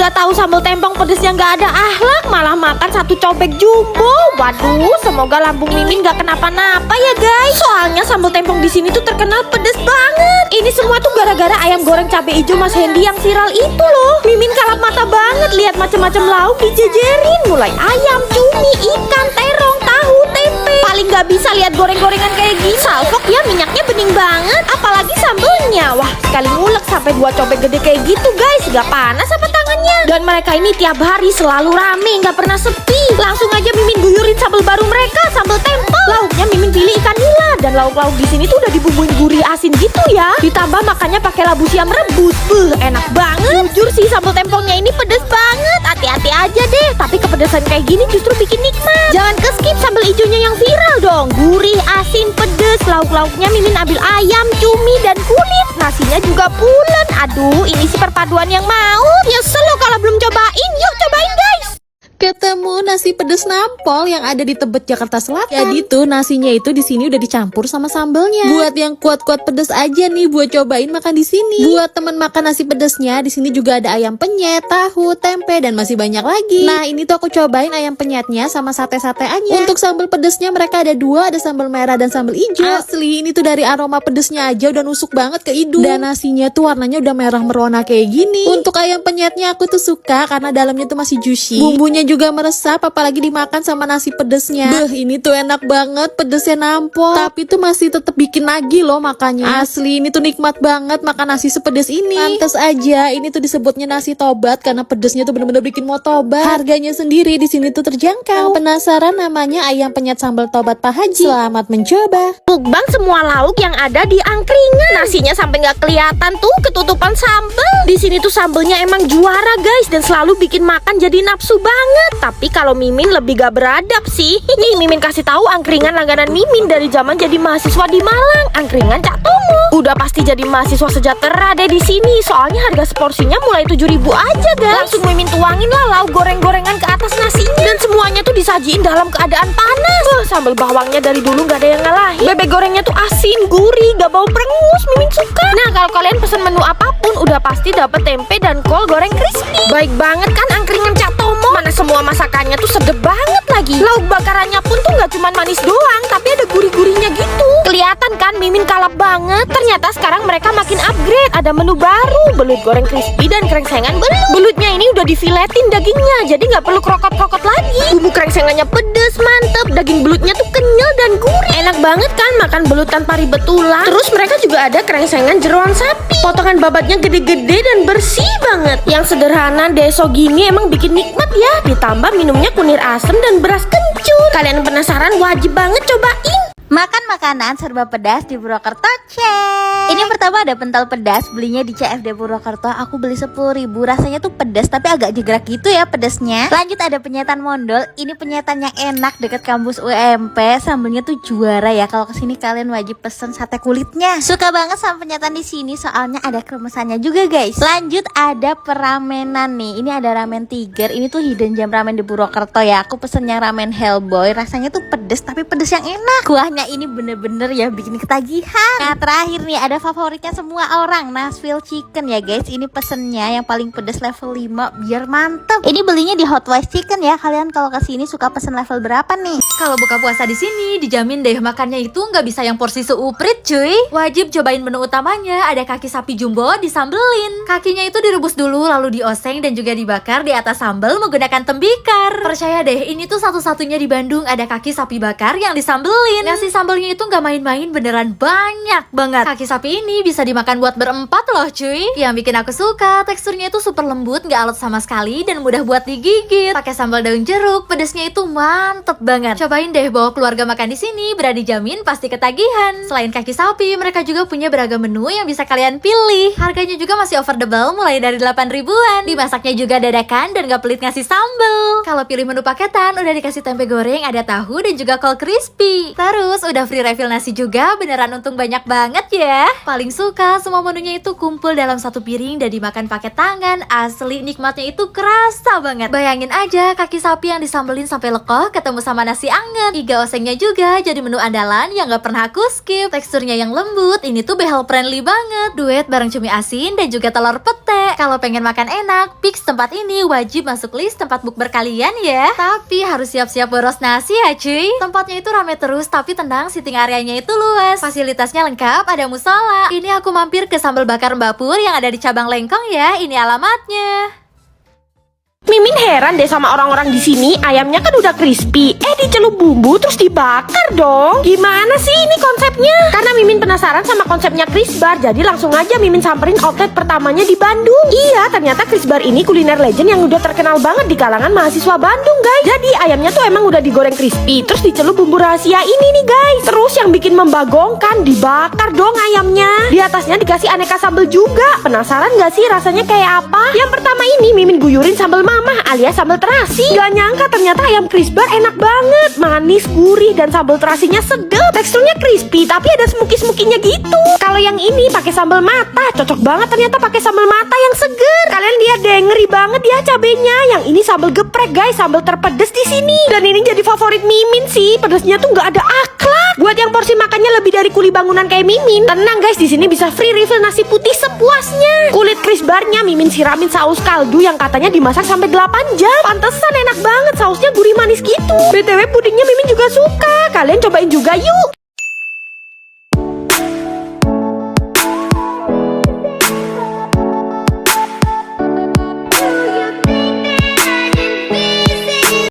Udah tahu sambal tempong pedesnya nggak ada akhlak, malah makan satu cobek jumbo. Waduh, semoga lambung Mimin nggak kenapa-napa ya guys. Soalnya sambal tempong di sini tuh terkenal pedes banget. Ini semua tuh gara-gara ayam goreng cabai hijau Mas Hendy yang viral itu loh. Mimin kalap mata banget lihat macam-macam lauk dijejerin, mulai ayam, cumi, ikan, terong, tahu, tempe. Paling nggak bisa lihat goreng-gorengan kayak gini. Salfok ya, minyaknya bening banget. Apalagi sambelnya, wah sekali ngulek sampai 2 cobek gede kayak gitu guys. Gak panas apa tangannya? Dan mereka ini tiap hari selalu rame, nggak pernah sepi. Langsung aja Mimin guyurin sambal baru mereka, sambal tempong. Lauknya Mimin pilih ikan nila, dan lauk-lauk di sini tuh udah dibumbuin gurih asin gitu ya. Ditambah makannya pakai labu siam rebus. Enak banget. Jujur sih sambal tempongnya ini pedes banget. Hati-hati aja deh, tapi kepedesan kayak gini justru bikin nikmat. Jangan ke-skip sambal hijaunya yang viral dong. Gurih, asin, pedes. Lauk-lauknya Mimin ambil ayam, cumi, dan kulit. Nasinya juga pulen. Aduh, ini sih perpaduan yang maut. Nyesel loh kalau belum cobain. Yuk cobain guys. Ketemu nasi pedes nampol yang ada di Tebet, Jakarta Selatan. Jadi tuh nasinya itu di sini udah dicampur sama sambelnya. Buat yang kuat-kuat pedes aja nih buat cobain makan di sini. Buat temen makan nasi pedesnya, di sini juga ada ayam penyet, tahu, tempe, dan masih banyak lagi. Nah ini tuh aku cobain ayam penyetnya sama sate-sateannya. Untuk sambal pedesnya mereka ada 2, ada sambal merah dan sambal hijau. Asli ini tuh dari aroma pedesnya aja udah nusuk banget ke hidung. Dan nasinya tuh warnanya udah merah merona kayak gini. Untuk ayam penyetnya aku tuh suka karena dalamnya tuh masih juicy. Bumbunya juga meresap, apalagi dimakan sama nasi pedesnya. Ini tuh enak banget, pedesnya nampol. Tapi tuh masih tetep bikin nagih loh makannya. Asli ini tuh nikmat banget makan nasi sepedes ini. Pantes aja ini tuh disebutnya nasi tobat karena pedesnya tuh bener-bener bikin mau tobat. Harganya sendiri di sini tuh terjangkau. Penasaran namanya ayam penyet sambal tobat Pak Haji? Selamat mencoba. Mukbang semua lauk yang ada di angkringan. Nasinya sampai nggak kelihatan tuh ketutupan sambal. Di sini tuh sambelnya emang juara guys, dan selalu bikin makan jadi nafsu banget. Tapi kalau Mimin lebih gak beradab sih. Nih Mimin kasih tahu angkringan langganan Mimin dari zaman jadi mahasiswa di Malang, angkringan Cak Tomo. Udah pasti jadi mahasiswa sejahtera deh di sini. Soalnya harga seporsinya mulai 7.000 aja guys. Langsung Mimin tuangin lah lauk goreng-gorengan ke atas nasinya. Dan semuanya tuh disajiin dalam keadaan panas. Sambal bawangnya dari dulu gak ada yang ngalahin. Bebek gorengnya tuh asin, gurih, gak bau perengus. Mimin suka. Nah kalau kalian pesen menu apapun udah pasti dapet tempe dan kol goreng crispy. Baik banget kan angkringan Cak Tomo. Mana semua masakannya tuh sedep banget lagi. Lauk bakarannya pun tuh gak cuma manis doang, tapi ada gurih-gurihnya gitu. Kelihatan kan Mimin kalap banget. Ternyata sekarang mereka makin upgrade. Ada menu baru, belut goreng crispy dan krengsengan belut. Belutnya ini udah difiletin dagingnya, jadi gak perlu krokot-krokot lagi. Bumbu krengsengannya pedes, mantep. Daging belutnya tuh kenyal dan gurih. Enak banget kan makan belut tanpa ribet tulang. Terus mereka juga ada krengsengan jeroan sapi. Potongan babatnya gede-gede dan bersih banget. Yang sederhana deso gini emang bikin nikmat ya. Ditambah minumnya kunir asem dan beras kencur. Kalian penasaran? Wajib banget cobain. Makan makanan serba pedas di Purwokerto, cek. Ini yang pertama ada pentol pedas, belinya di CFD Purwokerto. Aku beli 10.000, rasanya tuh pedas tapi agak jegrak gitu ya pedasnya. Lanjut ada penyetan mondol, ini penyetan yang enak deket kampus UMP. Sambelnya tuh juara ya, kalau kesini kalian wajib pesen sate kulitnya. Suka banget sama penyetan di sini soalnya ada kremesannya juga guys. Lanjut ada peramenan nih, ini ada ramen tiger. Ini tuh hidden gem ramen di Purwokerto ya. Aku pesen yang ramen Hellboy, rasanya tuh pedes tapi pedes yang enak. Kuahnya ini bener-bener ya bikin ketagihan. Nah terakhir nih ada favoritnya semua orang, Nashville chicken ya guys. Ini pesennya yang paling pedas level 5 biar mantep. Ini belinya di Hot Wise Chicken ya. Kalian kalau kesini suka pesen level berapa nih? Kalau buka puasa di sini dijamin deh makannya itu nggak bisa yang porsi seuprit cuy. Wajib cobain menu utamanya, ada kaki sapi jumbo disambelin. Kakinya itu direbus dulu lalu dioseng dan juga dibakar di atas sambal menggunakan tembikar. Percaya deh ini tuh satu-satunya di Bandung ada kaki sapi bakar yang disambelin. Ngasih sambalnya itu nggak main-main, beneran banyak banget. Kaki sapi ini bisa dimakan buat berempat loh cuy. Yang bikin aku suka teksturnya itu super lembut, nggak alot sama sekali dan mudah buat digigit. Pakai sambal daun jeruk, pedesnya itu mantep banget. Cobain deh bawa keluarga makan di sini, berani jamin pasti ketagihan. Selain kaki sapi, mereka juga punya beragam menu yang bisa kalian pilih. Harganya juga masih affordable, mulai dari 8 ribuan. Dimasaknya juga dadakan dan gak pelit ngasih sambal. Kalau pilih menu paketan, udah dikasih tempe goreng, ada tahu dan juga kol crispy. Terus Terus udah free refill nasi juga, beneran untung banyak banget ya. Paling suka semua menunya itu kumpul dalam satu piring dan dimakan pakai tangan. Asli nikmatnya itu kerasa banget. Bayangin aja kaki sapi yang disambelin sampai lekoh ketemu sama nasi anget. Iga osengnya juga jadi menu andalan yang gak pernah aku skip. Teksturnya yang lembut, ini tuh behel friendly banget. Duet bareng cumi asin dan juga telur pete. Kalau pengen makan enak, fix tempat ini wajib masuk list tempat bukber kalian ya. Tapi harus siap-siap boros nasi ya cuy. Tempatnya itu rame terus tapi tenang, sitting areanya itu luas. Fasilitasnya lengkap, ada musola. Ini aku mampir ke sambal bakar Mbak Pur yang ada di cabang Lengkong ya. Ini alamatnya. Mimin heran deh sama orang-orang di sini. Ayamnya kan udah crispy, dicelup bumbu terus dibakar dong. Gimana sih ini konsepnya? Karena Mimin penasaran sama konsepnya Chris Bar, jadi langsung aja Mimin samperin outlet pertamanya di Bandung. Iya, ternyata Chris Bar ini kuliner legend yang udah terkenal banget di kalangan mahasiswa Bandung, guys. Jadi ayamnya tuh emang udah digoreng crispy, terus dicelup bumbu rahasia ini nih, guys. Terus yang bikin membagongkan, dibakar dong ayamnya. Di atasnya dikasih aneka sambal juga. Penasaran gak sih rasanya kayak apa? Yang pertama ini Mimin guyurin sambal mamah alias sambal terasi. Gak nyangka ternyata ayam Chris Bar enak banget, manis, gurih, dan sambal terasinya sedap. Teksturnya crispy tapi ada smoky-smokinya gitu. Kalau yang ini pakai sambal mata, cocok banget ternyata pakai sambal mata yang seger. Kalian lihat deh, ngeri banget ya cabenya. Yang ini sambal geprek, guys, sambal terpedes di sini. Dan ini jadi favorit Mimin sih, pedesnya tuh nggak ada akhlak. Buat yang porsi makannya lebih dari kuli bangunan kayak Mimin, tenang guys, di sini bisa free refill nasi putih sepuasnya. Kulit Chris Barnya Mimin siramin saus kaldu yang katanya dimasak sampai 8 jam. Pantesan enak banget, sausnya gurih manis gitu. BTW pudingnya Mimin juga suka. Kalian cobain juga yuk.